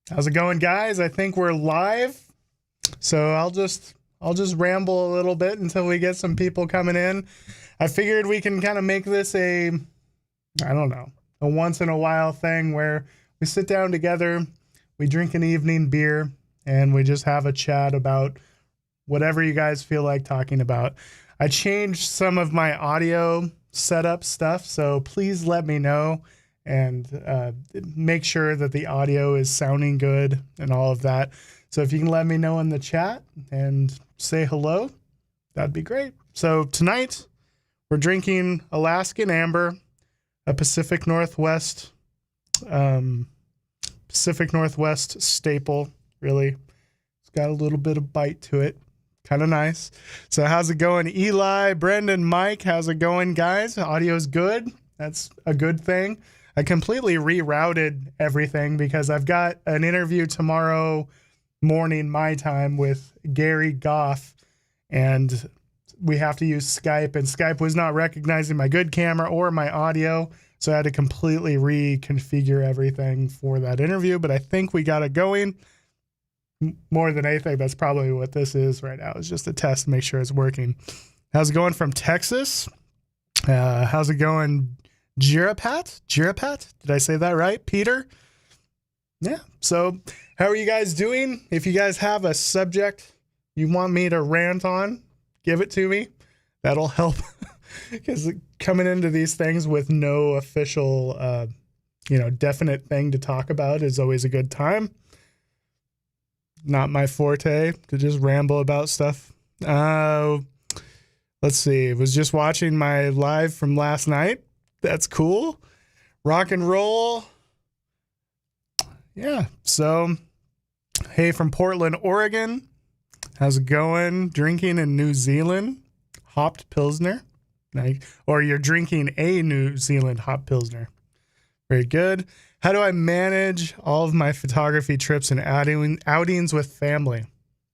How's it going, guys? I think we're live. So I'll just ramble a little bit until we get some people coming in. I figured we can kind of make this I don't know, a once in a while thing where we sit down together, we drink an evening beer, and we just have a chat about whatever you guys feel like talking about. I changed some of my audio setup stuff, so please let me know and make sure that the audio is sounding good and all of that. So if you can let me know in the chat and say hello, that'd be great. So tonight we're drinking Alaskan Amber, a Pacific Northwest staple, really. It's got a little bit of bite to it. Kind of nice. So how's it going, Eli, Brendan, Mike? How's it going, guys? Audio's good. That's a good thing. I completely rerouted everything because I've got an interview tomorrow morning my time with Gary Goff, and we have to use Skype, and Skype was not recognizing my good camera or my audio, so I had to completely reconfigure everything for that interview, but I think we got it going. More than anything, that's probably what this is right now. It's just a test to make sure it's working. How's it going from Texas? How's it going, Jirapat? Did I say that right? Peter? Yeah. So how are you guys doing? If you guys have a subject you want me to rant on, give it to me. That'll help. Because coming into these things with no official, definite thing to talk about is always a good time. Not my forte to just ramble about stuff. Let's see. Was just watching my live from last night. That's cool. Rock and roll. Yeah. So, hey, from Portland, Oregon. How's it going? Drinking in New Zealand. Hopped Pilsner. Or you're drinking a New Zealand hop Pilsner. Very good. How do I manage all of my photography trips and outings with family?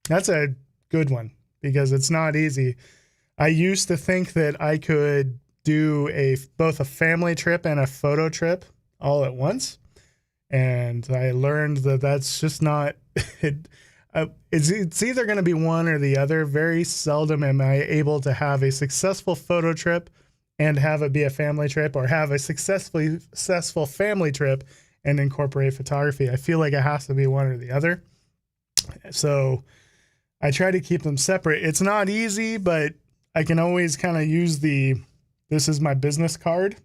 That's a good one because it's not easy. I used to think that I could do both a family trip and a photo trip all at once. And I learned that that's just not it. It's either going to be one or the other. Very seldom am I able to have a successful photo trip and have it be a family trip, or have a successful family trip and incorporate photography. I feel like it has to be one or the other. So I try to keep them separate. It's not easy, but I can always kind of use this is my business card,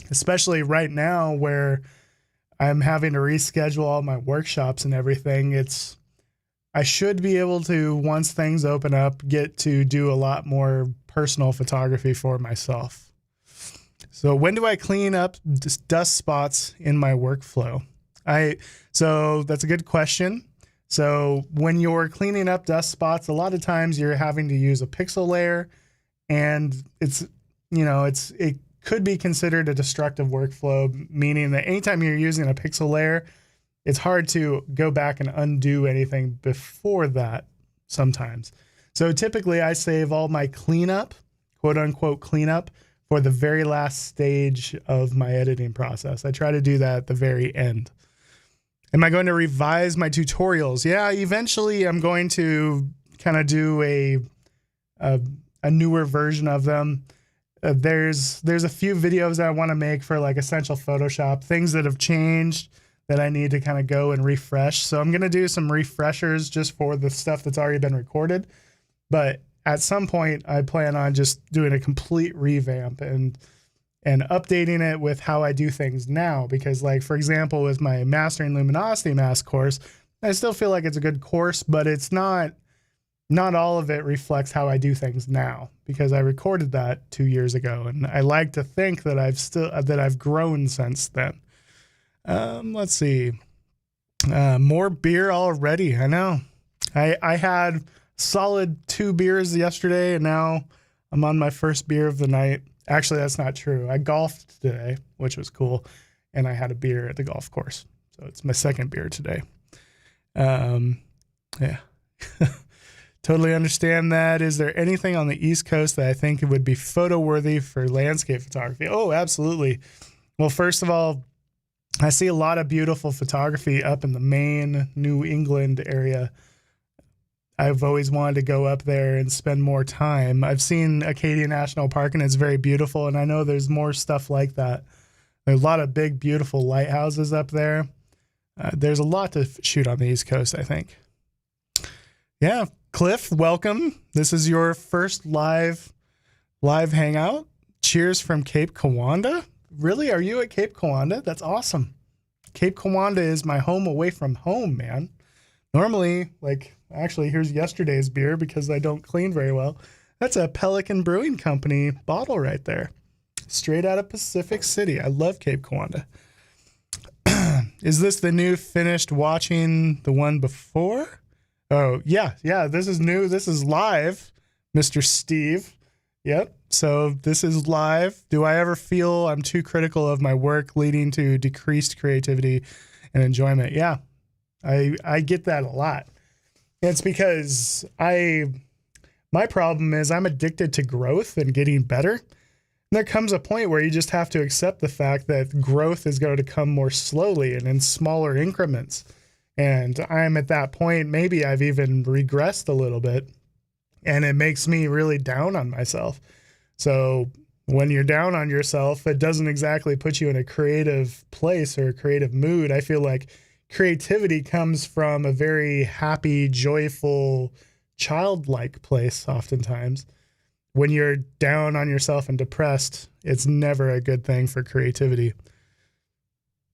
especially right now where I'm having to reschedule all my workshops and everything. I should be able to, once things open up, get to do a lot more personal photography for myself. So when do I clean up dust spots in my workflow? So that's a good question. So when you're cleaning up dust spots, a lot of times you're having to use a pixel layer, and it could be considered a destructive workflow, meaning that anytime you're using a pixel layer, it's hard to go back and undo anything before that sometimes. So typically I save all my cleanup, quote unquote cleanup, for the very last stage of my editing process. I try to do that at the very end. Am I going to revise my tutorials? Yeah, eventually I'm going to kind of do a newer version of them. There's a few videos I want to make for like Essential Photoshop, things that have changed that I need to kind of go and refresh. So I'm going to do some refreshers just for the stuff that's already been recorded. But at some point I plan on just doing a complete revamp and updating it with how I do things now. Because like, for example, with my Mastering Luminosity Mask course, I still feel like it's a good course, but it's not all of it reflects how I do things now, because I recorded that 2 years ago, and I like to think that I've grown since then. Let's see. More beer already. I know. I had solid 2 beers yesterday, and now I'm on my first beer of the night. Actually, that's not true. I golfed today, which was cool, and I had a beer at the golf course. So it's my second beer today. Yeah. Totally understand that. Is there anything on the East Coast that I think would be photo worthy for landscape photography? Oh, absolutely. Well, first of all, I see a lot of beautiful photography up in the Maine, New England area. I've always wanted to go up there and spend more time. I've seen Acadia National Park and it's very beautiful, and I know there's more stuff like that. There's a lot of big, beautiful lighthouses up there. There's a lot to shoot on the East Coast, I think. Yeah, Cliff, welcome. This is your first live hangout. Cheers from Cape Kiwanda. Really? Are you at Cape Kiwanda? That's awesome. Cape Kiwanda is my home away from home, man. Normally, actually, here's yesterday's beer because I don't clean very well. That's a Pelican Brewing Company bottle right there. Straight out of Pacific City. I love Cape Kiwanda. Is this the new finished watching the one before? Oh, yeah. This is new. This is live, Mr. Steve. Yep. So this is live. Do I ever feel I'm too critical of my work, leading to decreased creativity and enjoyment? Yeah, I get that a lot. It's because my problem is I'm addicted to growth and getting better. And there comes a point where you just have to accept the fact that growth is going to come more slowly and in smaller increments. And I'm at that point, maybe I've even regressed a little bit, and it makes me really down on myself. So when you're down on yourself, it doesn't exactly put you in a creative place or a creative mood. I feel like creativity comes from a very happy, joyful, childlike place oftentimes. When you're down on yourself and depressed, it's never a good thing for creativity.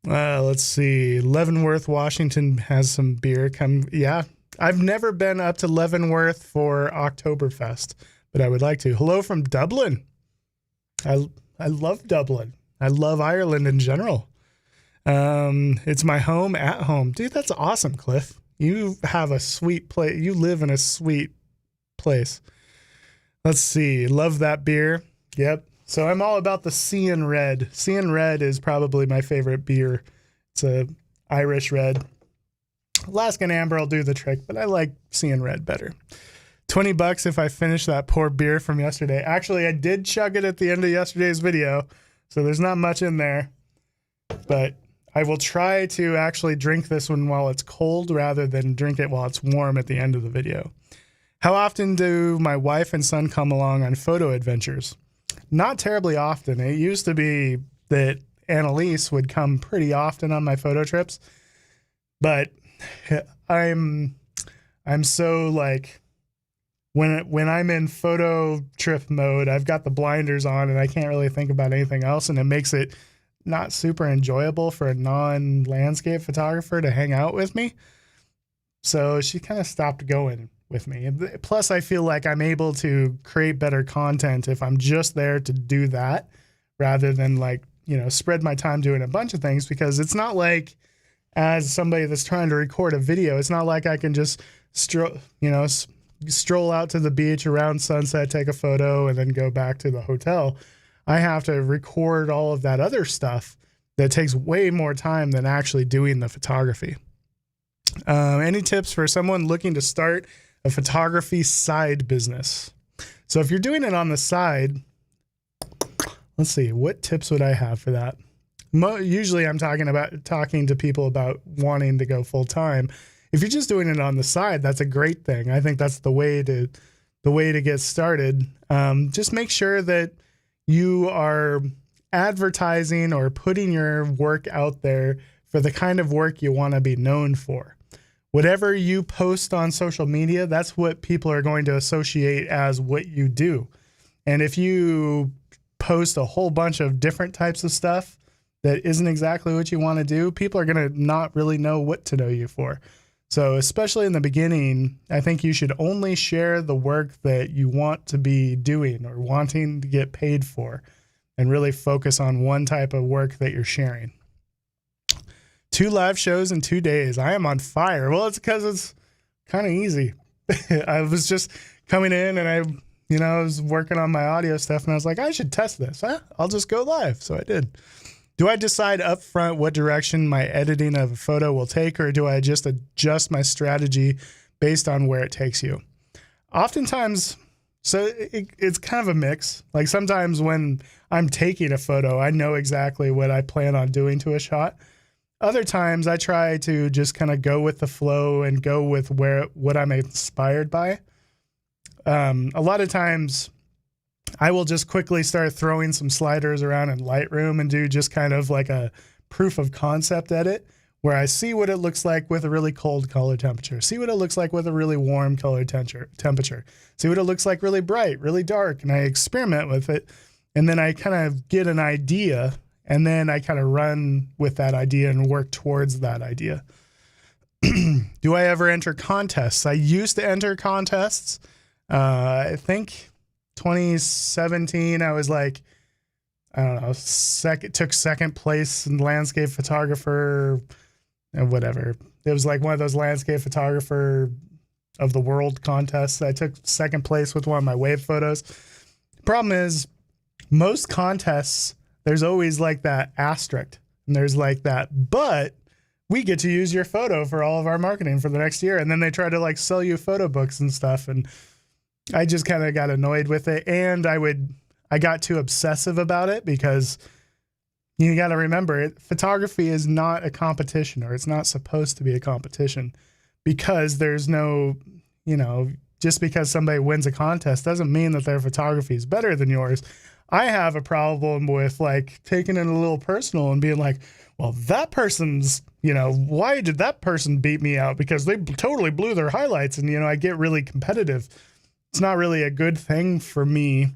Let's see. Leavenworth, Washington has some beer. Yeah, I've never been up to Leavenworth for Oktoberfest, but I would like to. Hello from Dublin. I love Dublin. I love Ireland in general. It's my home at home. Dude, that's awesome, Cliff. You have a sweet place. You live in a sweet place. Let's see. Love that beer. Yep. So I'm all about the Cian Red. Cian Red is probably my favorite beer. It's a Irish red. Alaskan Amber will do the trick, but I like Cian Red better. $20 if I finish that poor beer from yesterday. Actually, I did chug it at the end of yesterday's video, so there's not much in there. But I will try to actually drink this one while it's cold rather than drink it while it's warm at the end of the video. How often do my wife and son come along on photo adventures? Not terribly often. It used to be that Annalise would come pretty often on my photo trips, but I'm so like when I'm in photo trip mode, I've got the blinders on and I can't really think about anything else, and it makes it not super enjoyable for a non-landscape photographer to hang out with me. So she kind of stopped going with me. Plus, I feel like I'm able to create better content if I'm just there to do that rather than spread my time doing a bunch of things, because it's not like, as somebody that's trying to record a video, it's not like I can just stroll out to the beach around sunset, take a photo, and then go back to the hotel. I have to record all of that other stuff that takes way more time than actually doing the photography. Any tips for someone looking to start a photography side business? So if you're doing it on the side, let's see, what tips would I have for that? Usually I'm talking to people about wanting to go full time. If you're just doing it on the side, that's a great thing. I think that's the way to get started. Just make sure that you are advertising or putting your work out there for the kind of work you want to be known for. Whatever you post on social media, that's what people are going to associate as what you do. And if you post a whole bunch of different types of stuff that isn't exactly what you want to do, people are going to not really know what to know you for. So especially in the beginning, I think you should only share the work that you want to be doing or wanting to get paid for, and really focus on one type of work that you're sharing. 2 live shows in 2 days. I am on fire. Well, it's because it's kind of easy. I was just coming in and I was working on my audio stuff, and I was like, I should test this. I'll just go live. So I did. Do I decide up front what direction my editing of a photo will take, or do I just adjust my strategy based on where it takes you? Oftentimes, so it's kind of a mix. Like sometimes when I'm taking a photo, I know exactly what I plan on doing to a shot. other times I try to just kind of go with the flow and go with what I'm inspired by. A lot of times I will just quickly start throwing some sliders around in Lightroom and do just kind of like a proof of concept edit where I see what it looks like with a really cold color temperature, see what it looks like with a really warm color temperature, see what it looks like really bright, really dark, and I experiment with it. And then I kind of get an idea, and then I kind of run with that idea and work towards that idea. Do I ever enter contests? I used to enter contests. I think 2017, I was like, I don't know, took second place in landscape photographer and whatever. It was like one of those landscape photographer of the world contests. I took second place with one of my wave photos. Problem is, most contests, there's always like that asterisk, and there's like that, but we get to use your photo for all of our marketing for the next year. And then they try to like sell you photo books and stuff. And I just kind of got annoyed with it. And I got too obsessive about it because you got to remember photography is not a competition, or it's not supposed to be a competition, because there's no, just because somebody wins a contest doesn't mean that their photography is better than yours. I have a problem with like taking it a little personal and being like, well, that person's, why did that person beat me out? Because they totally blew their highlights. And, I get really competitive. It's not really a good thing for me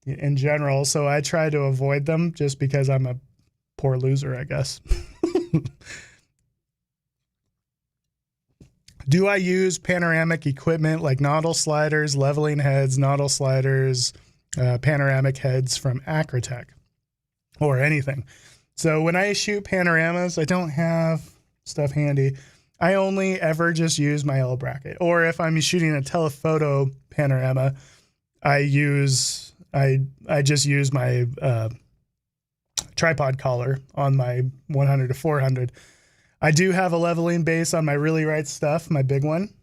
in general. So I try to avoid them just because I'm a poor loser, I guess. Do I use panoramic equipment like noddle sliders, leveling heads, noddle sliders, panoramic heads from Acrotech, or anything? So when I shoot panoramas, I don't have stuff handy. I only ever just use my L bracket. Or if I'm shooting a telephoto panorama, I just use my tripod collar on my 100 to 400. I do have a leveling base on my Really Right Stuff, my big one.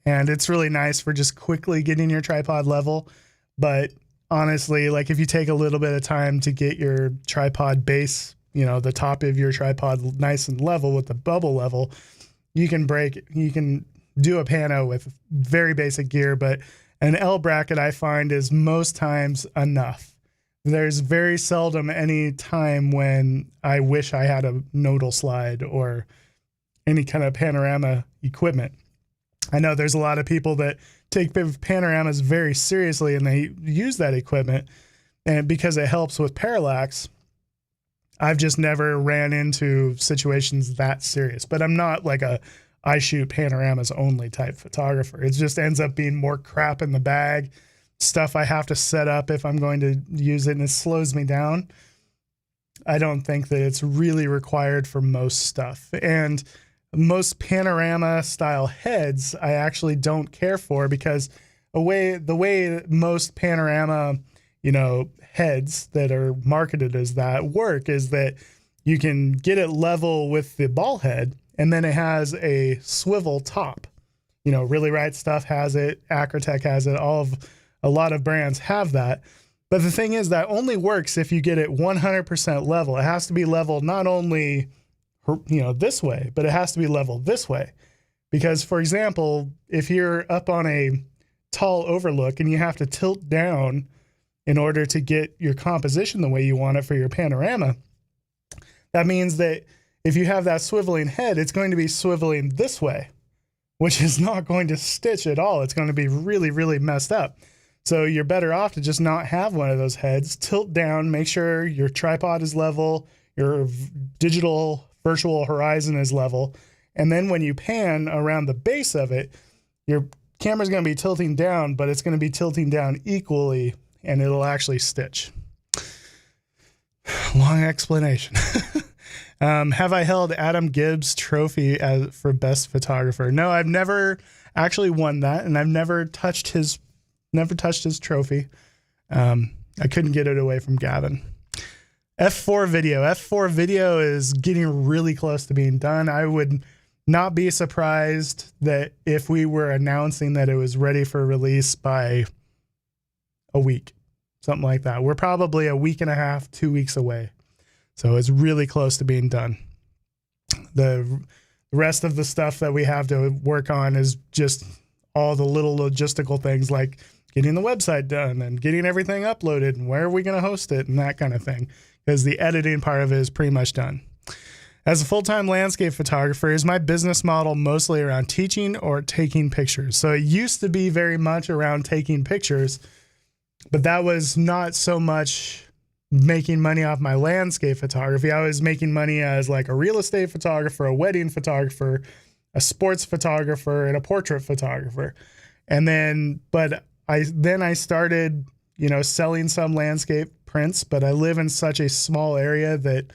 And it's really nice for just quickly getting your tripod level. But honestly, like if you take a little bit of time to get your tripod base, the top of your tripod nice and level with the bubble level, you can do a pano with very basic gear. But an L bracket, I find, is most times enough. There's very seldom any time when I wish I had a nodal slide or any kind of panorama equipment. I know there's a lot of people that take panoramas very seriously and they use that equipment, and because it helps with parallax. I've just never ran into situations that serious, but I'm not like I shoot panoramas only type photographer. It just ends up being more crap in the bag, stuff I have to set up if I'm going to use it, and it slows me down. I don't think that it's really required for most stuff. And most panorama style heads, I actually don't care for, because the way most panorama, heads that are marketed as that work is that you can get it level with the ball head, and then it has a swivel top. Really Right Stuff has it, Acrotech has it, a lot of brands have that. But the thing is, that only works if you get it 100% level. It has to be level not only this way, but it has to be level this way. Because, for example, if you're up on a tall overlook and you have to tilt down in order to get your composition the way you want it for your panorama, that means that if you have that swiveling head, it's going to be swiveling this way, which is not going to stitch at all. It's going to be really, really messed up. So you're better off to just not have one of those heads. Tilt down, make sure your tripod is level, your digital virtual horizon is level. And then when you pan around the base of it, your camera's going to be tilting down, but it's going to be tilting down equally, and it'll actually stitch. Long explanation. Have I held Adam Gibbs trophy for best photographer? No, I've never actually won that, and I've never touched his trophy. I couldn't get it away from Gavin. F4 video is getting really close to being done. I would not be surprised that if we were announcing that it was ready for release by a week, something like that. We're probably a week and a half, 2 weeks away. So it's really close to being done. The rest of the stuff that we have to work on is just all the little logistical things like getting the website done and getting everything uploaded and where are we going to host it and that kind of thing, because the editing part of it is pretty much done. As a full-time landscape photographer, is my business model mostly around teaching or taking pictures? So it used to be very much around taking pictures, but that was not so much making money off my landscape photography. I was making money as like a real estate photographer, a wedding photographer, a sports photographer, and a portrait photographer. And then, I started, selling some landscape prints, but I live in such a small area that,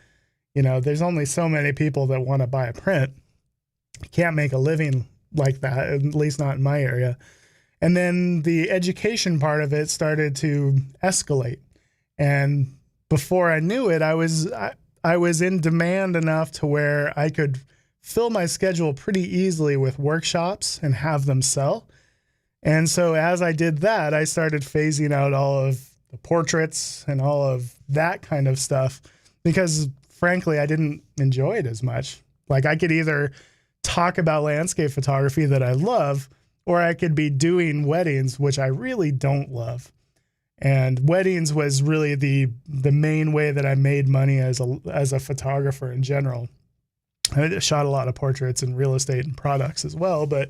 there's only so many people that want to buy a print. You can't make a living like that, at least not in my area. And then the education part of it started to escalate. And before I knew it, I was in demand enough to where I could fill my schedule pretty easily with workshops and have them sell. And so as I did that, I started phasing out all of the portraits and all of that kind of stuff because frankly, I didn't enjoy it as much. Like I could either talk about landscape photography that I love, or I could be doing weddings, which I really don't love. And weddings was really the main way that I made money as a photographer in general. I shot a lot of portraits and real estate and products as well, but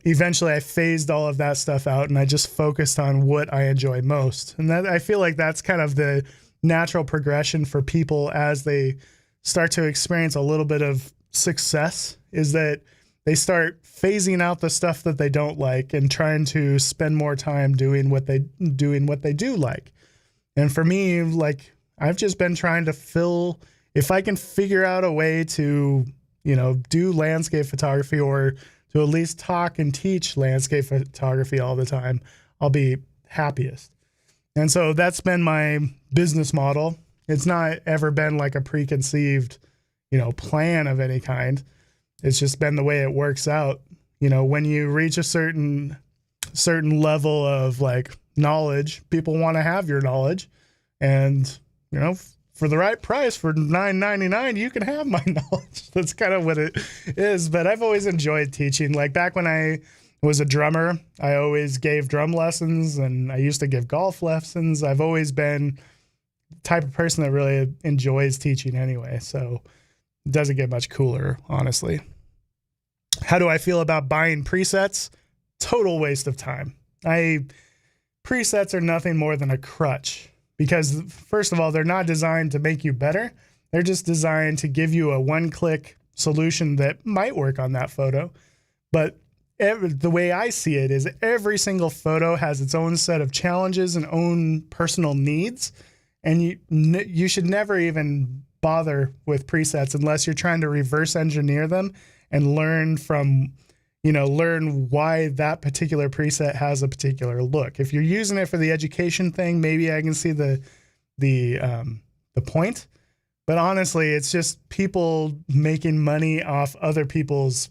eventually I phased all of that stuff out and I just focused on what I enjoy most. And that I feel like that's kind of the natural progression for people as they start to experience a little bit of success, is that they start phasing out the stuff that they don't like and trying to spend more time doing what they do like. And for me, like I've just been trying to if I can figure out a way to, do landscape photography or to at least talk and teach landscape photography all the time, I'll be happiest. And so that's been my business model. It's not ever been like a preconceived, plan of any kind. It's just been the way it works out. When you reach a certain level of like knowledge, people want to have your knowledge, and for the right price, for $9.99, you can have my knowledge. That's kind of what it is. But I've always enjoyed teaching. Like back when I was a drummer, I always gave drum lessons, and I used to give golf lessons. I've always been the type of person that really enjoys teaching anyway. So it doesn't get much cooler, honestly. How do I feel about buying presets? Total waste of time. Presets are nothing more than a crutch because, first of all, they're not designed to make you better. They're just designed to give you a one-click solution that might work on that photo. But the way I see it is every single photo has its own set of challenges and own personal needs. And you should never even bother with presets unless you're trying to reverse engineer them and learn why that particular preset has a particular look. If you're using it for the education thing, maybe I can see the point. But honestly, it's just people making money off other people's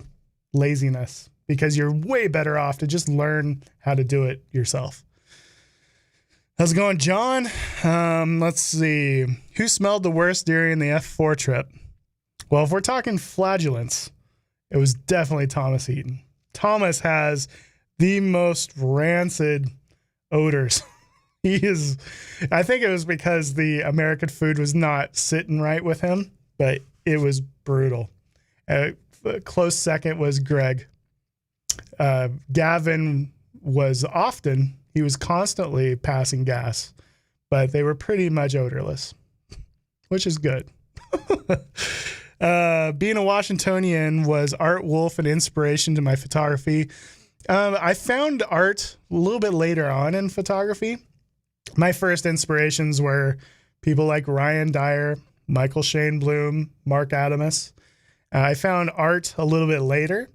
laziness, because you're way better off to just learn how to do it yourself. How's it going, John? Let's see. Who smelled the worst during the F4 trip? Well, if we're talking flagellants, it was definitely Thomas Eaton. Thomas has the most rancid odors. I think it was because the American food was not sitting right with him, but it was brutal. A close second was Greg. Gavin he was constantly passing gas, but they were pretty much odorless, which is good. Being a Washingtonian, was Art Wolfe an inspiration to my photography? I found Art a little bit later on in photography. My first inspirations were people like Ryan Dyer, Michael Shane Bloom, Mark Adamus. I found Art a little bit later.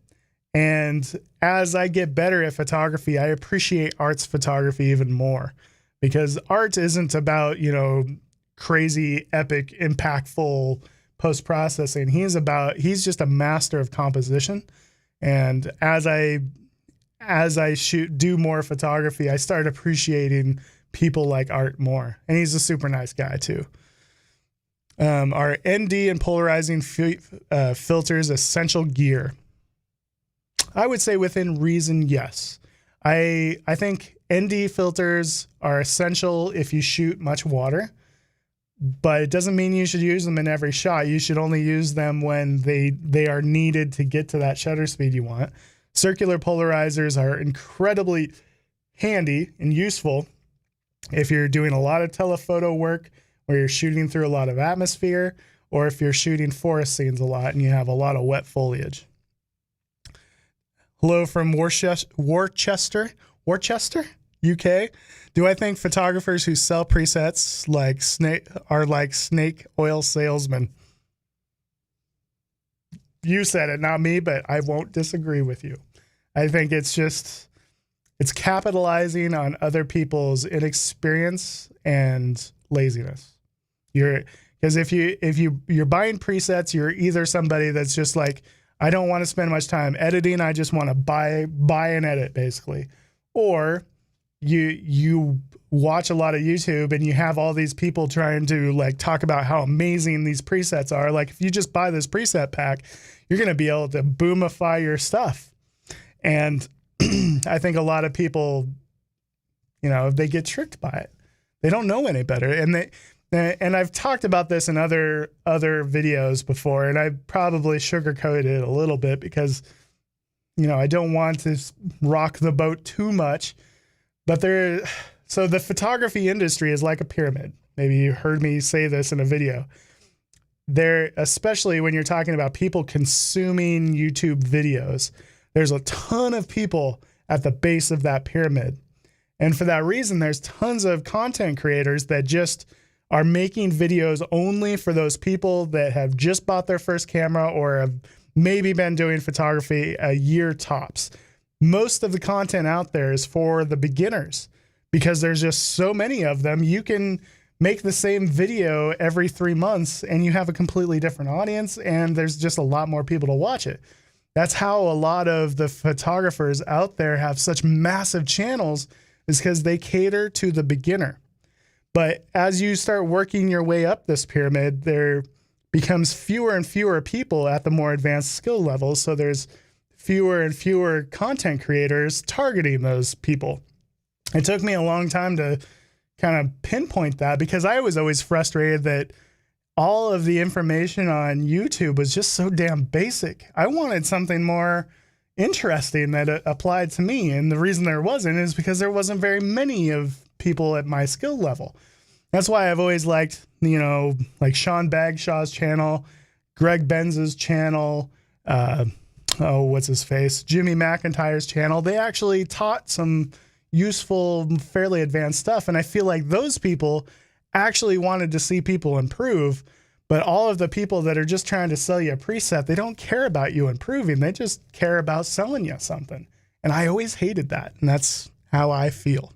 And as I get better at photography, I appreciate Art's photography even more, because Art isn't about, crazy, epic, impactful post-processing. He's just a master of composition. And as I do more photography, I start appreciating people like Art more. And he's a super nice guy too. Are ND and polarizing filters essential gear? I would say within reason, yes. I think ND filters are essential if you shoot much water, but it doesn't mean you should use them in every shot. You should only use them when they are needed to get to that shutter speed you want. Circular polarizers are incredibly handy and useful if you're doing a lot of telephoto work where you're shooting through a lot of atmosphere, or if you're shooting forest scenes a lot and you have a lot of wet foliage. Hello from Worcester, UK. Do I think photographers who sell presets are like snake oil salesmen? You said it, not me, but I won't disagree with you. I think it's capitalizing on other people's inexperience and laziness. Because if you're buying presets, you're either somebody that's just like, I don't want to spend much time editing, I just want to buy and edit, basically. Or you watch a lot of YouTube and you have all these people trying to like talk about how amazing these presets are. Like, if you just buy this preset pack, you're going to be able to boomify your stuff. And I think a lot of people, they get tricked by it. They don't know any better. And I've talked about this in other videos before, and I probably sugarcoated it a little bit because, I don't want to rock the boat too much. But so the photography industry is like a pyramid. Maybe you heard me say this in a video. Especially when you're talking about people consuming YouTube videos, there's a ton of people at the base of that pyramid. And for that reason, there's tons of content creators that just are making videos only for those people that have just bought their first camera or have maybe been doing photography a year tops. Most of the content out there is for the beginners because there's just so many of them. You can make the same video every 3 months and you have a completely different audience, and there's just a lot more people to watch it. That's how a lot of the photographers out there have such massive channels, is because they cater to the beginner. But as you start working your way up this pyramid, there becomes fewer and fewer people at the more advanced skill levels. So there's fewer and fewer content creators targeting those people. It took me a long time to kind of pinpoint that because I was always frustrated that all of the information on YouTube was just so damn basic. I wanted something more interesting that applied to me. And the reason there wasn't is because there wasn't very many of people at my skill level. That's why I've always liked, like Sean Bagshaw's channel, Greg Benz's channel, what's his face? Jimmy McIntyre's channel. They actually taught some useful, fairly advanced stuff. And I feel like those people actually wanted to see people improve. But all of the people that are just trying to sell you a preset, they don't care about you improving. They just care about selling you something. And I always hated that. And that's how I feel.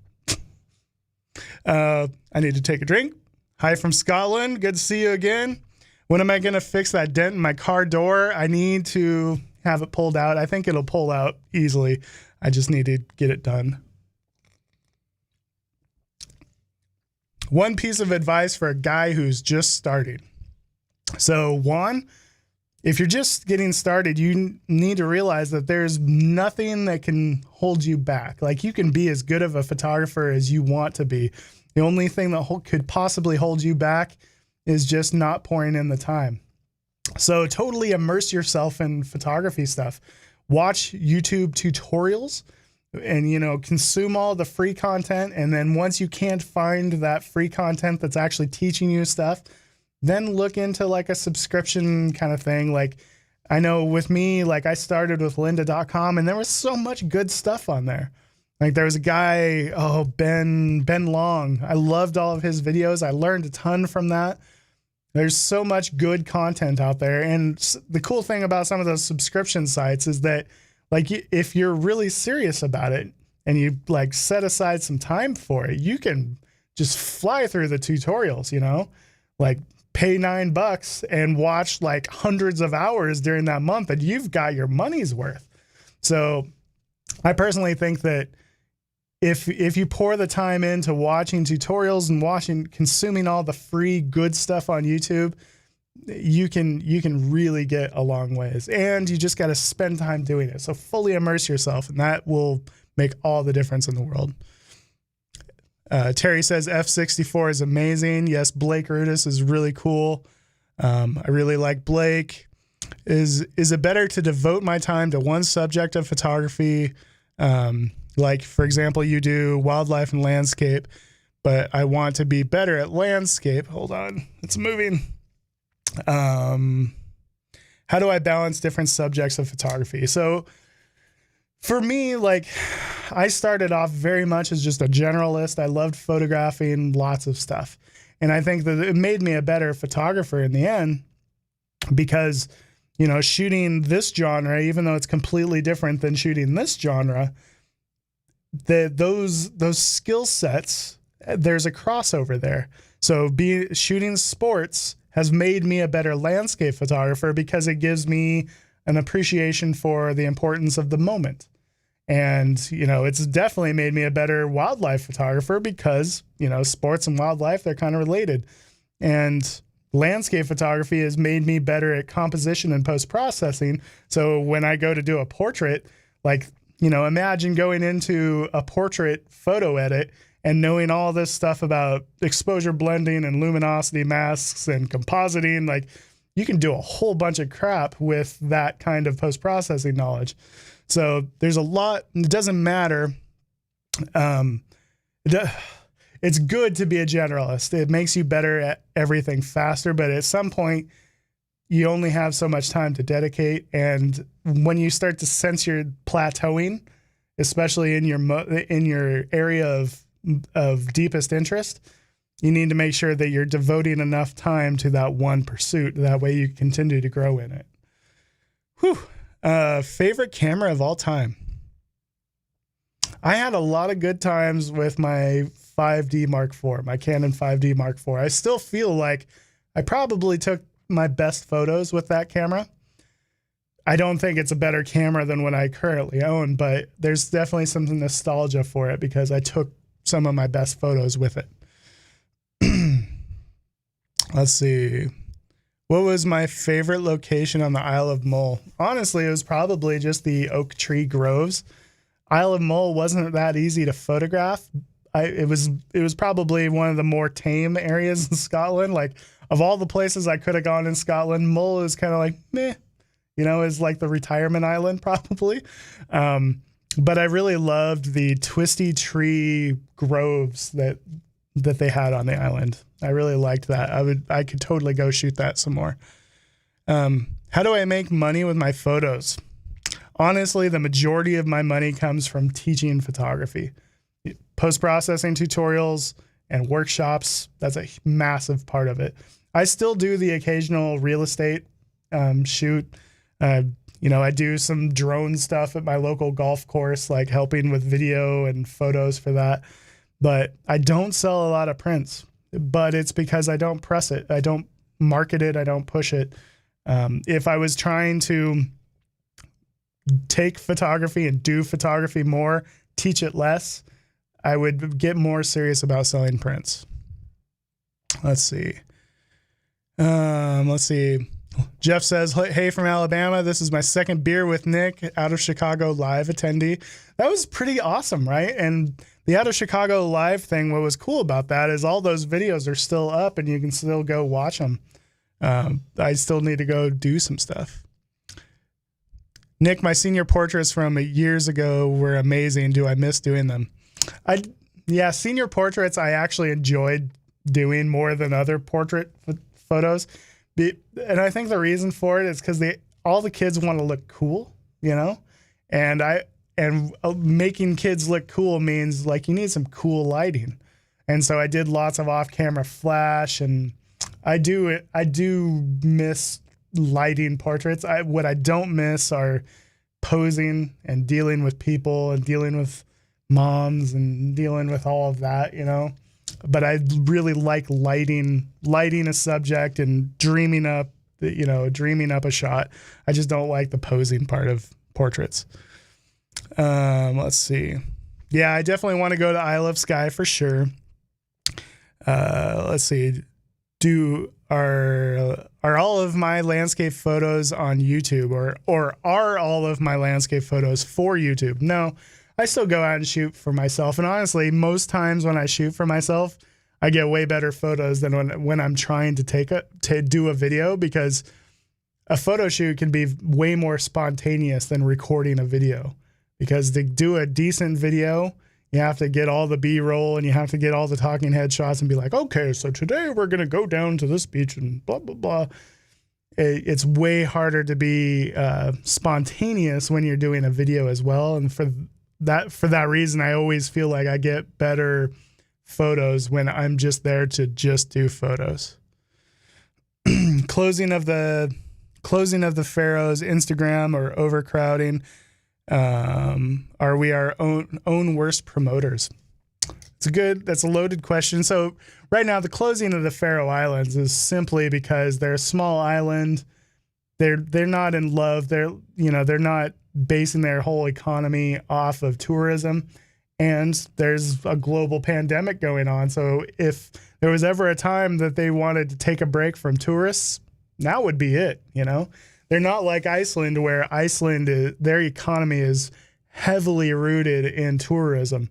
I need to take a drink. Hi from Scotland. Good to see you again. When am I going to fix that dent in my car door? I need to have it pulled out. I think it'll pull out easily. I just need to get it done. One piece of advice for a guy who's just starting. So one, if you're just getting started, you need to realize that there's nothing that can hold you back. Like, you can be as good of a photographer as you want to be. The only thing that could possibly hold you back is just not pouring in the time. So totally immerse yourself in photography stuff. Watch YouTube tutorials and, consume all the free content. And then once you can't find that free content that's actually teaching you stuff, then look into like a subscription kind of thing. Like, I know with me, like, I started with lynda.com and there was so much good stuff on there. Like, there was a guy, Ben Long. I loved all of his videos. I learned a ton from that. There's so much good content out there. And the cool thing about some of those subscription sites is that, like, if you're really serious about it and you like set aside some time for it, you can just fly through the tutorials, like pay $9 and watch like hundreds of hours during that month, and you've got your money's worth. So I personally think that if you pour the time into watching tutorials and consuming all the free good stuff on YouTube, you can really get a long ways, and you just got to spend time doing it. So fully immerse yourself, and that will make all the difference in the world. Terry says F64 is amazing. Yes, Blake Rudis is really cool. I really like Blake. Is it better to devote my time to one subject of photography? Like, for example, you do wildlife and landscape, but I want to be better at landscape. Hold on, it's moving. How do I balance different subjects of photography? So for me, like, I started off very much as just a generalist. I loved photographing lots of stuff. And I think that it made me a better photographer in the end because, you know, shooting this genre, even though it's completely different than shooting this genre, those skill sets, there's a crossover there. So shooting sports has made me a better landscape photographer because it gives me an appreciation for the importance of the moment. And, you know, it's definitely made me a better wildlife photographer because, you know, sports and wildlife, they're kind of related. And landscape photography has made me better at composition and post-processing. So when I go to do a portrait, like, you know, imagine going into a portrait photo edit and knowing all this stuff about exposure blending and luminosity masks and compositing. Like, you can do a whole bunch of crap with that kind of post-processing knowledge. So there's a lot. It doesn't matter. It's good to be a generalist. It makes you better at everything faster, but at some point you only have so much time to dedicate. And when you start to sense you're plateauing, especially in your area of deepest interest, you need to make sure that you're devoting enough time to that one pursuit. That way you continue to grow in it. Whew. Favorite camera of all time. I had a lot of good times with my 5D Mark IV, my Canon 5D Mark IV. I still feel like I probably took my best photos with that camera. I don't think it's a better camera than what I currently own, but there's definitely some nostalgia for it because I took some of my best photos with it. Let's see. What was my favorite location on the Isle of Mull? Honestly, it was probably just the oak tree groves. Isle of Mull wasn't that easy to photograph. It was probably one of the more tame areas in Scotland. Like, of all the places I could have gone in Scotland, Mull is kind of like, meh, you know, is like the retirement island probably. But I really loved the twisty tree groves that they had on the island. I really liked that. I could totally go shoot that some more. How do I make money with my photos? Honestly, the majority of my money comes from teaching photography. Post-processing tutorials and workshops, that's a massive part of it. I still do the occasional real estate shoot. You know, I do some drone stuff at my local golf course, like helping with video and photos for that. But I don't sell a lot of prints, but it's because I don't press it. I don't market it. I don't push it. If I was trying to take photography and do photography more, teach it less, I would get more serious about selling prints. Let's see. Jeff says, hey, from Alabama, this is my second beer with Nick, Out of Chicago live attendee. That was pretty awesome, right? And the Out of Chicago live thing, what was cool about that is all those videos are still up and you can still go watch them. I still need to go do some stuff. Nick, my senior portraits from years ago were amazing. Do I miss doing them? Yeah, senior portraits I actually enjoyed doing more than other portrait photos. And I think the reason for it is because all the kids want to look cool, you know? And making kids look cool means like you need some cool lighting. And so I did lots of off-camera flash, and I do miss lighting portraits. What I don't miss are posing and dealing with people and dealing with moms and dealing with all of that, you know? But I really like lighting a subject and dreaming up a shot. I just don't like the posing part of portraits. Let's see. Yeah, I definitely want to go to Isle of Skye for sure. Let's see. Are all of my landscape photos on YouTube, or are all of my landscape photos for YouTube? No, I still go out and shoot for myself. And honestly, most times when I shoot for myself, I get way better photos than when I'm trying to do a video, because a photo shoot can be way more spontaneous than recording a video. Because to do a decent video, you have to get all the B-roll and you have to get all the talking head shots and be like, okay, so today we're going to go down to this beach and blah, blah, blah. It's way harder to be spontaneous when you're doing a video as well. And for that reason, I always feel like I get better photos when I'm just there to just do photos. Closing of the Pharaohs Instagram or overcrowding. Are we our own worst promoters? That's a loaded question. So right now the closing of the Faroe Islands is simply because they're a small island. They're not in love. They're not basing their whole economy off of tourism, and there's a global pandemic going on. So if there was ever a time that they wanted to take a break from tourists, now would be it, They're not like Iceland, where their economy is heavily rooted in tourism.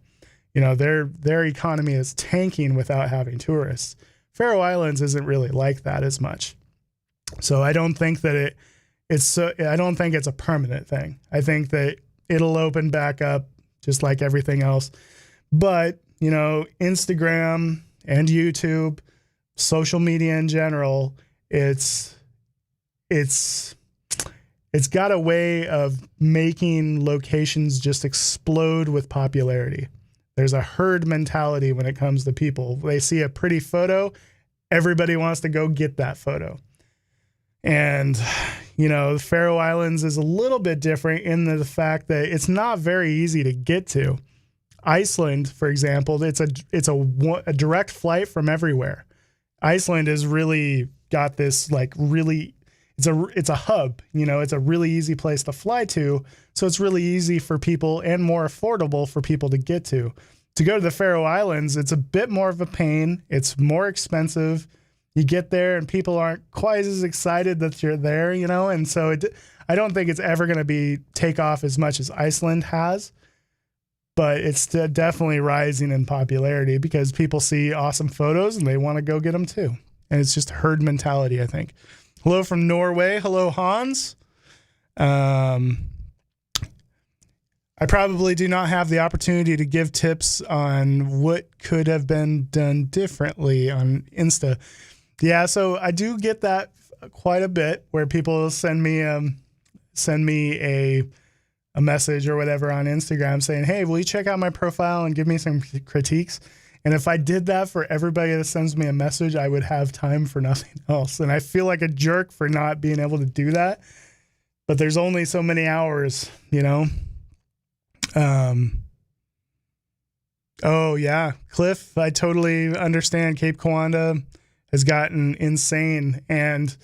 Their economy is tanking without having tourists. Faroe Islands isn't really like that as much. So I don't think that I don't think it's a permanent thing. I think that it'll open back up just like everything else. But, Instagram and YouTube, social media in general, it's got a way of making locations just explode with popularity. There's a herd mentality when it comes to people. They see a pretty photo, everybody wants to go get that photo. And, the Faroe Islands is a little bit different in the fact that it's not very easy to get to. Iceland, for example, it's a direct flight from everywhere. Iceland has really got this it's a hub, it's a really easy place to fly to. So it's really easy for people and more affordable for people to get to. To go to the Faroe Islands, it's a bit more of a pain. It's more expensive. You get there and people aren't quite as excited that you're there, and so I don't think it's ever going to take off as much as Iceland has, but it's definitely rising in popularity because people see awesome photos and they want to go get them too. And it's just herd mentality, I think. Hello from Norway. Hello, Hans. I probably do not have the opportunity to give tips on what could have been done differently on Insta. Yeah, so I do get that quite a bit where people send me a message or whatever on Instagram saying, hey, will you check out my profile and give me some critiques? And if I did that for everybody that sends me a message, I would have time for nothing else. And I feel like a jerk for not being able to do that. But there's only so many hours, Oh, yeah. Cliff, I totally understand. Cape Kiwanda has gotten insane. And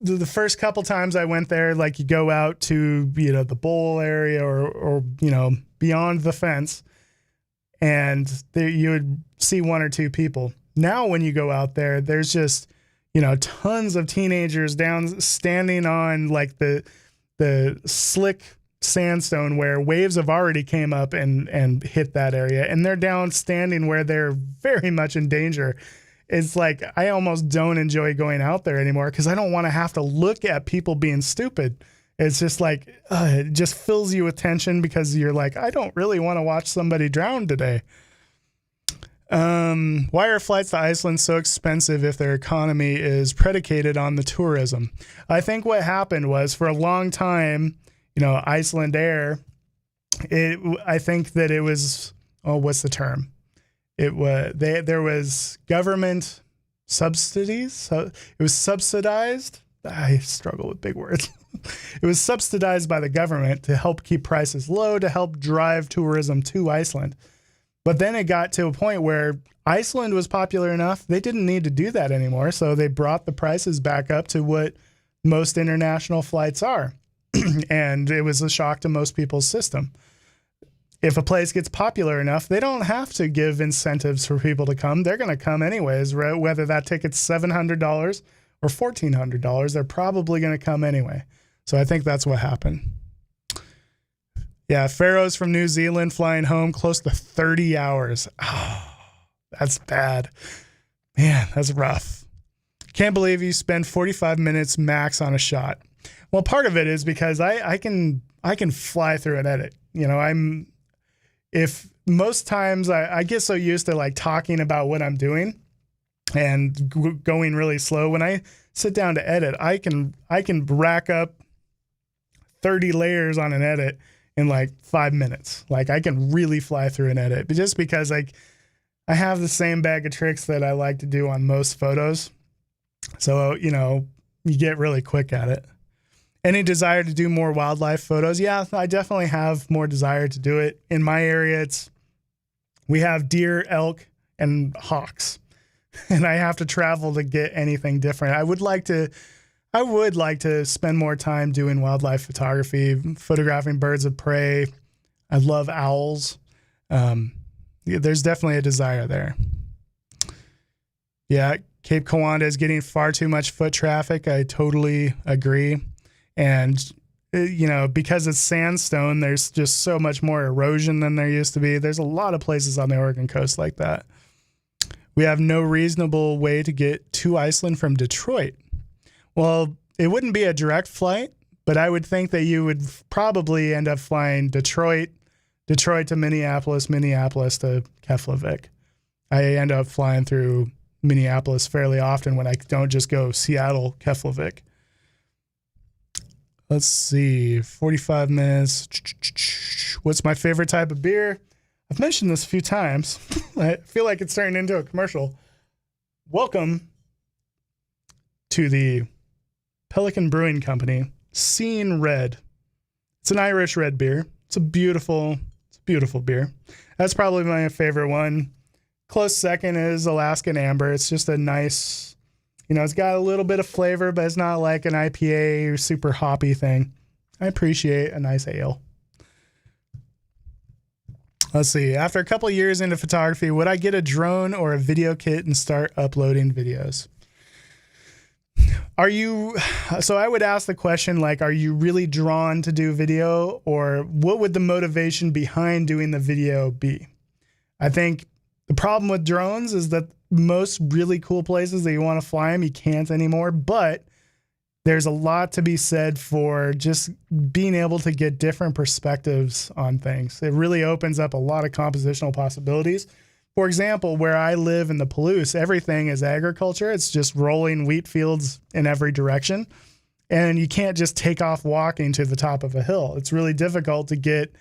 the first couple times I went there, like you go out to, the bowl area or beyond the fence, and there you would see one or two people. Now, when you go out there, there's just, tons of teenagers standing on like the slick sandstone where waves have already came up and hit that area. And they're down standing where they're very much in danger. It's like, I almost don't enjoy going out there anymore because I don't want to have to look at people being stupid. It's just like, it just fills you with tension because you're like, I don't really want to watch somebody drown today. Why are flights to Iceland so expensive if their economy is predicated on the tourism? I think what happened was for a long time, Iceland Air, I think that it was, what's the term? There was government subsidies. So it was subsidized. I struggle with big words. It was subsidized by the government to help keep prices low, to help drive tourism to Iceland. But then it got to a point where Iceland was popular enough, they didn't need to do that anymore. So they brought the prices back up to what most international flights are. And it was a shock to most people's system. if a place gets popular enough, they don't have to give incentives for people to come. They're going to come anyways, whether that ticket's $700 or $1,400, they're probably going to come anyway. So I think that's what happened. Yeah, Pharaoh's from New Zealand flying home close to 30 hours. Oh, that's bad. Man, that's rough. Can't believe you spend 45 minutes max on a shot. Well, part of it is because I can fly through an edit. You know, if most times I get so used to like talking about what I'm doing and going really slow, when I sit down to edit, I can rack up 30 layers on an edit in like 5 minutes. Like I can really fly through an edit, but just because like I have the same bag of tricks that I like to do on most photos. So, you know, you get really quick at it. Any desire to do more wildlife photos? Yeah, I definitely have more desire to do it. In my area, we have deer, elk, and hawks. And I have to travel to get anything different. I would like to spend more time doing wildlife photography, photographing birds of prey. I love owls. There's definitely a desire there. Yeah, Cape Kiwanda is getting far too much foot traffic. I totally agree. And, you know, because it's sandstone, there's just so much more erosion than there used to be. There's a lot of places on the Oregon coast like that. We have no reasonable way to get to Iceland from Detroit. Well, it wouldn't be a direct flight, but I would think that you would probably end up flying Detroit to Minneapolis, Minneapolis to Keflavik. I end up flying through Minneapolis fairly often when I don't just go Seattle, Keflavik. Let's see, 45 minutes. What's my favorite type of beer? I've mentioned this a few times. I feel like it's turning into a commercial. Welcome to the Pelican Brewing Company, Seeing Red. It's an Irish red beer. It's a beautiful beer. That's probably my favorite one. Close second is Alaskan Amber. It's just a nice, you know, it's got a little bit of flavor, but it's not like an IPA or super hoppy thing. I appreciate a nice ale. Let's see. After a couple years into photography, would I get a drone or a video kit and start uploading videos? So I would ask the question, like, are you really drawn to do video, or what would the motivation behind doing the video be? I think the problem with drones is that most really cool places that you want to fly them, you can't anymore, but there's a lot to be said for just being able to get different perspectives on things. It really opens up a lot of compositional possibilities. For example, where I live in the Palouse, everything is agriculture. It's just rolling wheat fields in every direction. And you can't just take off walking to the top of a hill. It's really difficult to get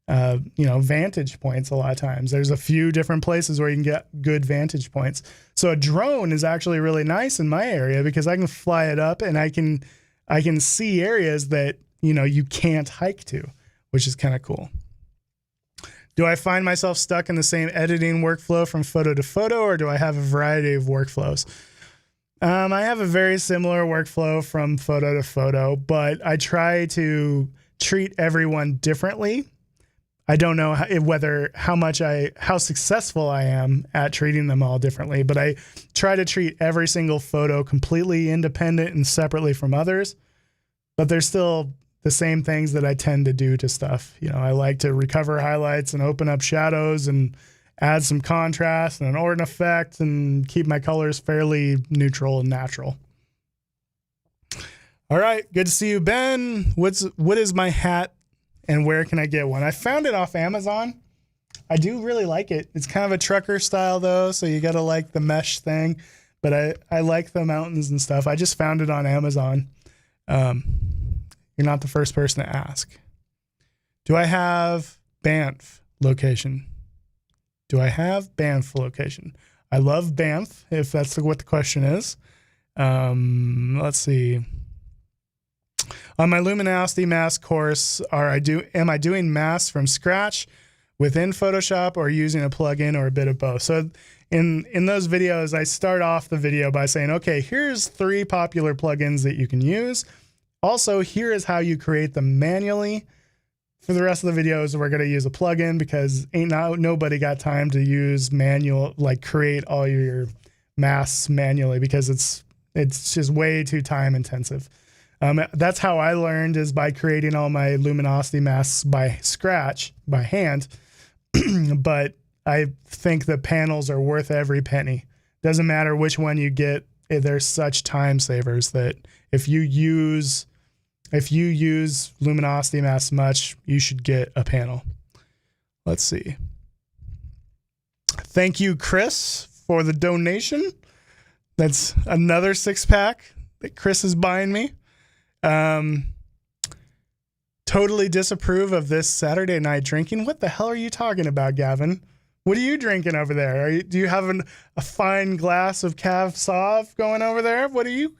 vantage points a lot of times. There's a few different places where you can get good vantage points. So a drone is actually really nice in my area because I can fly it up and I can see areas that, you know, you can't hike to, which is kind of cool. Do I find myself stuck in the same editing workflow from photo to photo, or do I have a variety of workflows? I have a very similar workflow from photo to photo, but I try to treat everyone differently. I don't know how successful I am at treating them all differently, but I try to treat every single photo completely independent and separately from others. But there's still the same things that I tend to do to stuff. You know, I like to recover highlights and open up shadows and add some contrast and an Orton effect and keep my colors fairly neutral and natural. All right, good to see you, Ben. What is my hat and where can I get one? I found it off Amazon. I do really like it. It's kind of a trucker style though, so you gotta like the mesh thing. But I like the mountains and stuff. I just found it on Amazon. You're not the first person to ask. Do I have Banff location? Do I have Banff location? I love Banff, if that's what the question is. Let's see. On my luminosity mask course, am I doing masks from scratch within Photoshop or using a plugin or a bit of both? So in those videos, I start off the video by saying, okay, here's 3 popular plugins that you can use. Also, here is how you create them manually for the rest of the videos, we're going to use a plugin because nobody got time to use manual, like create all your masks manually because it's just way too time intensive. That's how I learned, is by creating all my luminosity masks by scratch, by hand. But I think the panels are worth every penny. Doesn't matter which one you get. They're such time savers that if you use luminosity masks much, you should get a panel. Let's see. Thank you, Chris, for the donation. That's another 6-pack that Chris is buying me. Totally disapprove of this Saturday night drinking. What the hell are you talking about, Gavin? What are you drinking over there? Do you have a fine glass of Cave Sauv going over there? What are you?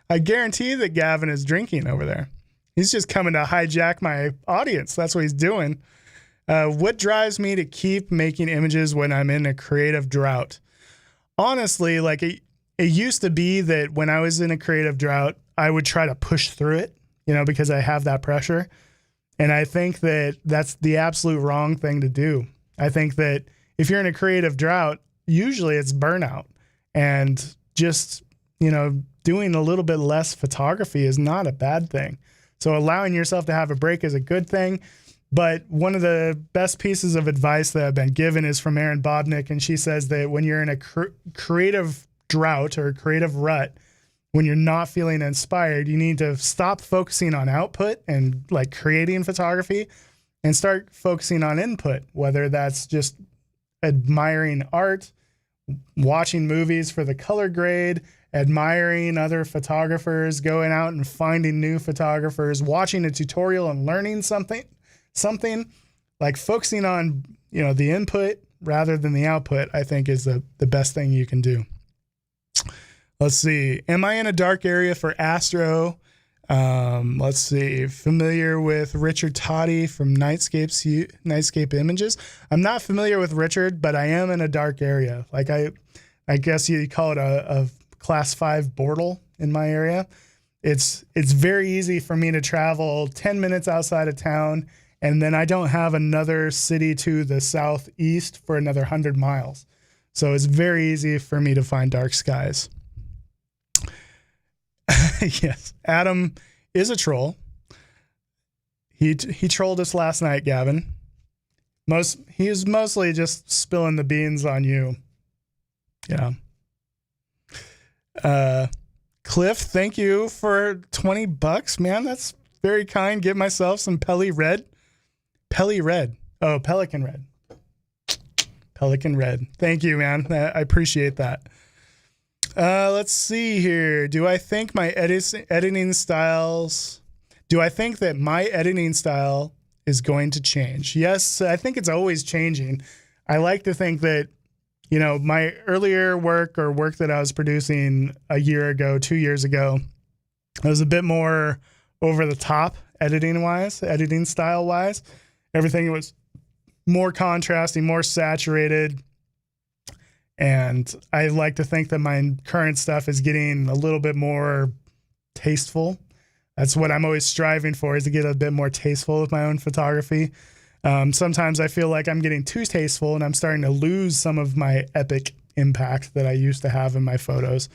I guarantee that Gavin is drinking over there. He's just coming to hijack my audience. That's what he's doing. What drives me to keep making images when I'm in a creative drought? Honestly, like it used to be that when I was in a creative drought, I would try to push through it, because I have that pressure. And I think that that's the absolute wrong thing to do. I think that if you're in a creative drought, usually it's burnout, and just, doing a little bit less photography is not a bad thing. So allowing yourself to have a break is a good thing. But one of the best pieces of advice that I've been given is from Erin Bodnick. And she says that when you're in a creative drought or creative rut, when you're not feeling inspired, you need to stop focusing on output and like creating photography and start focusing on input, whether that's just admiring art, watching movies for the color grade, admiring other photographers, going out and finding new photographers, watching a tutorial and learning something like focusing on, the input rather than the output, I think is the best thing you can do. Let's see. Am I in a dark area for Astro? Let's see. Familiar with Richard Toddy from Nightscape Images? I'm not familiar with Richard, but I am in a dark area. Like I guess you call it a class 5 border in my area. It's very easy for me to travel 10 minutes outside of town, and then I don't have another city to the southeast for another 100 miles. So it's very easy for me to find dark skies. Yes, Adam is a troll. He trolled us last night, Gavin. He is mostly just spilling the beans on you. Yeah. Cliff, thank you for $20, man. That's very kind. Get myself some Peli Red. Oh, Pelican Red. Pelican Red. Thank you, man. I appreciate that. Let's see here. Do I think that my editing style is going to change? Yes, I think it's always changing. I like to think that, my earlier work that I was producing a year ago, 2 years ago, it was a bit more over the top editing style wise. Everything was more contrasting, more saturated. And I like to think that my current stuff is getting a little bit more tasteful. That's what I'm always striving for, is to get a bit more tasteful with my own photography. Sometimes I feel like I'm getting too tasteful and I'm starting to lose some of my epic impact that I used to have in my photos.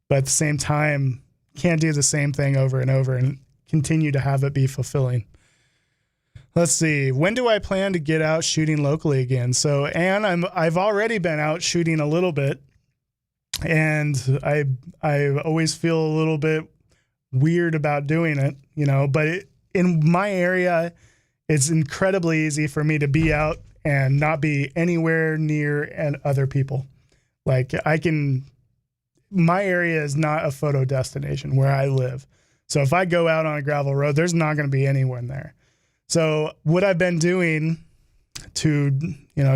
But at the same time, can't do the same thing over and over and continue to have it be fulfilling. Let's see. When do I plan to get out shooting locally again? So, Anne, I've already been out shooting a little bit, and I always feel a little bit weird about doing it, but in my area, it's incredibly easy for me to be out and not be anywhere near other people. Like my area is not a photo destination where I live. So if I go out on a gravel road, there's not going to be anyone there. So what I've been doing to,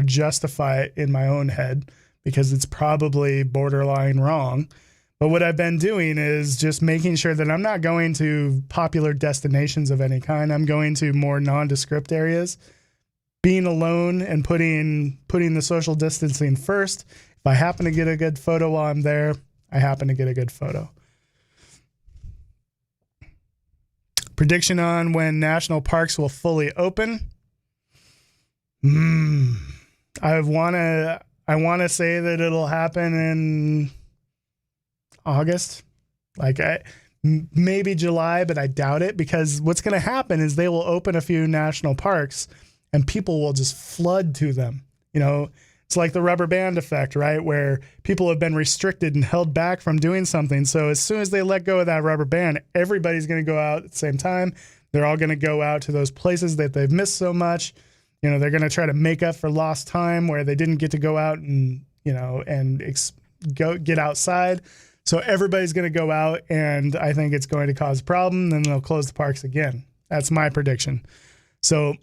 justify it in my own head, because it's probably borderline wrong, but what I've been doing is just making sure that I'm not going to popular destinations of any kind. I'm going to more nondescript areas, being alone and putting the social distancing first. If I happen to get a good photo while I'm there, I happen to get a good photo. Prediction on when national parks will fully open. I want to say that it'll happen in August, maybe July, but I doubt it, because what's going to happen is they will open a few national parks and people will just flood to them. It's like the rubber band effect, right? Where people have been restricted and held back from doing something. So as soon as they let go of that rubber band, everybody's going to go out at the same time. They're all going to go out to those places that they've missed so much. They're going to try to make up for lost time where they didn't get to go out and, get outside. So everybody's going to go out, and I think it's going to cause a problem. Then they'll close the parks again. That's my prediction. So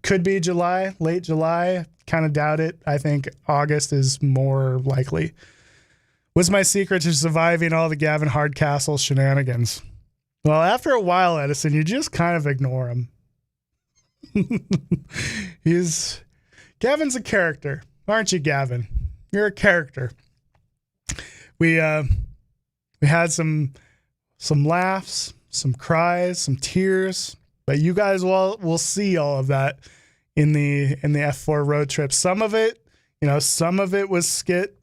could be July, late July. Kind of doubt it. I think August is more likely. What's my secret to surviving all the Gavin Hardcastle shenanigans? Well, after a while, Edison, you just kind of ignore him. Gavin's a character, aren't you, Gavin? You're a character. We had some laughs, some cries, some tears, but you guys will see all of that in the F4 road trip. Some of it was skit.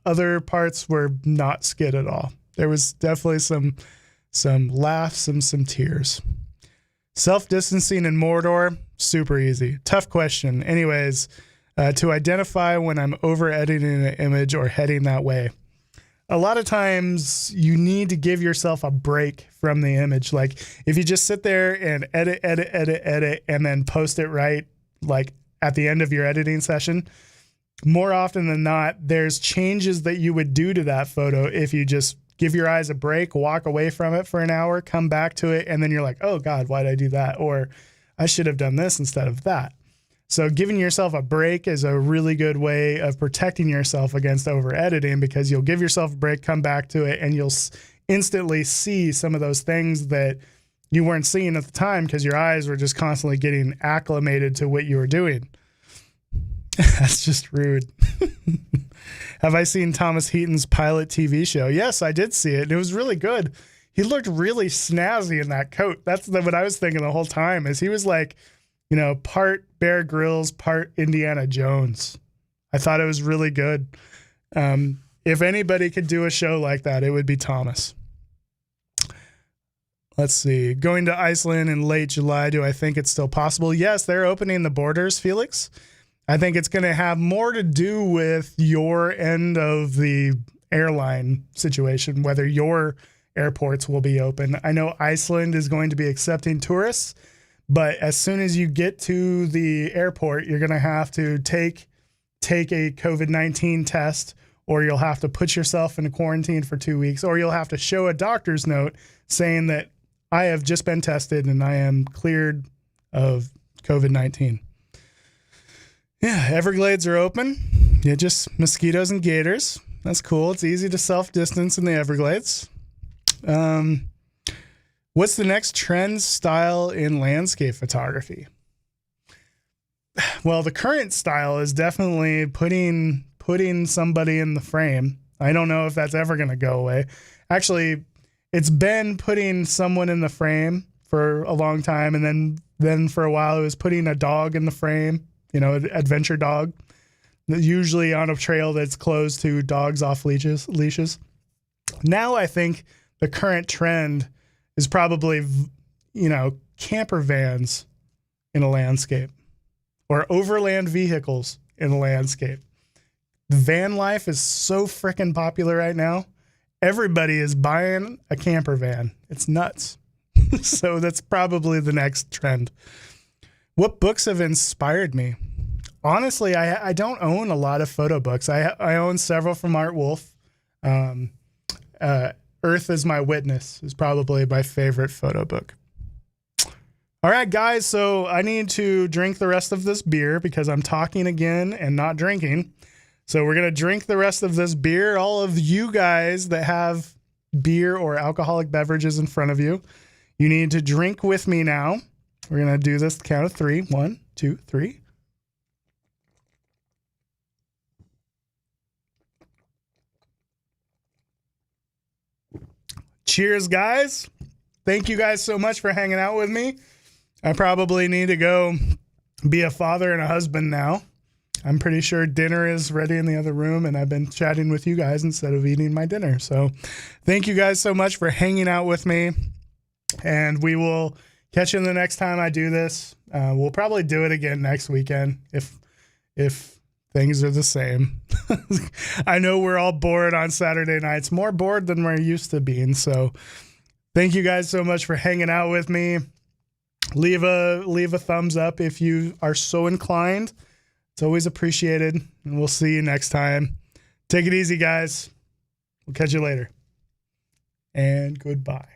Other parts were not skit at all. There was definitely some laughs and some tears. Self-distancing in Mordor, super easy. Tough question. Anyways, to identify when I'm over-editing an image or heading that way. A lot of times you need to give yourself a break from the image. Like if you just sit there and edit, and then post it right, like at the end of your editing session, more often than not, there's changes that you would do to that photo if you just give your eyes a break, walk away from it for an hour, come back to it, and then you're like, oh God, why did I do that? Or I should have done this instead of that. So giving yourself a break is a really good way of protecting yourself against over editing, because you'll give yourself a break, come back to it, and you'll instantly see some of those things that you weren't seeing at the time because your eyes were just constantly getting acclimated to what you were doing. That's just rude. Have I seen Thomas Heaton's pilot TV show? Yes, I did see it. And it was really good. He looked really snazzy in that coat. That's what I was thinking the whole time, is he was like, part Bear Grylls, part Indiana Jones. I thought it was really good. If anybody could do a show like that, it would be Thomas. Let's see. Going to Iceland in late July, do I think it's still possible? Yes, they're opening the borders, Felix. I think it's going to have more to do with your end of the airline situation, whether your airports will be open. I know Iceland is going to be accepting tourists, but as soon as you get to the airport, you're going to have to take a COVID-19 test, or you'll have to put yourself in a quarantine for 2 weeks, or you'll have to show a doctor's note saying that I have just been tested and I am cleared of COVID-19. Yeah, Everglades are open. Yeah, just mosquitoes and gators. That's cool. It's easy to self-distance in the Everglades. What's the next trend style in landscape photography? Well, the current style is definitely putting somebody in the frame. I don't know if that's ever going to go away. Actually, it's been putting someone in the frame for a long time, and then for a while it was putting a dog in the frame, adventure dog, usually on a trail that's closed to dogs off leashes. Now I think the current trend is probably, camper vans in a landscape, or overland vehicles in a landscape. Van life is so freaking popular right now. Everybody is buying a camper van. It's nuts. So that's probably the next trend. What books have inspired me? Honestly, I don't own a lot of photo books. I own several from Art Wolf. Earth is My Witness is probably my favorite photo book. All right, guys, so I need to drink the rest of this beer because I'm talking again and not drinking. So we're going to drink the rest of this beer. All of you guys that have beer or alcoholic beverages in front of you, you need to drink with me now. We're going to do this count of 3. 1, 2, 3. Cheers, guys. thank you guys so much for hanging out with me. I probably need to go be a father and a husband now. I'm pretty sure dinner is ready in the other room, and I've been chatting with you guys instead of eating my dinner. So thank you guys so much for hanging out with me, and we will catch you the next time I do this. We'll probably do it again next weekend if things are the same. I know we're all bored on Saturday nights, more bored than we're used to being. So thank you guys so much for hanging out with me. Leave a thumbs up if you are so inclined. It's always appreciated, and we'll see you next time. Take it easy, guys. We'll catch you later. And goodbye.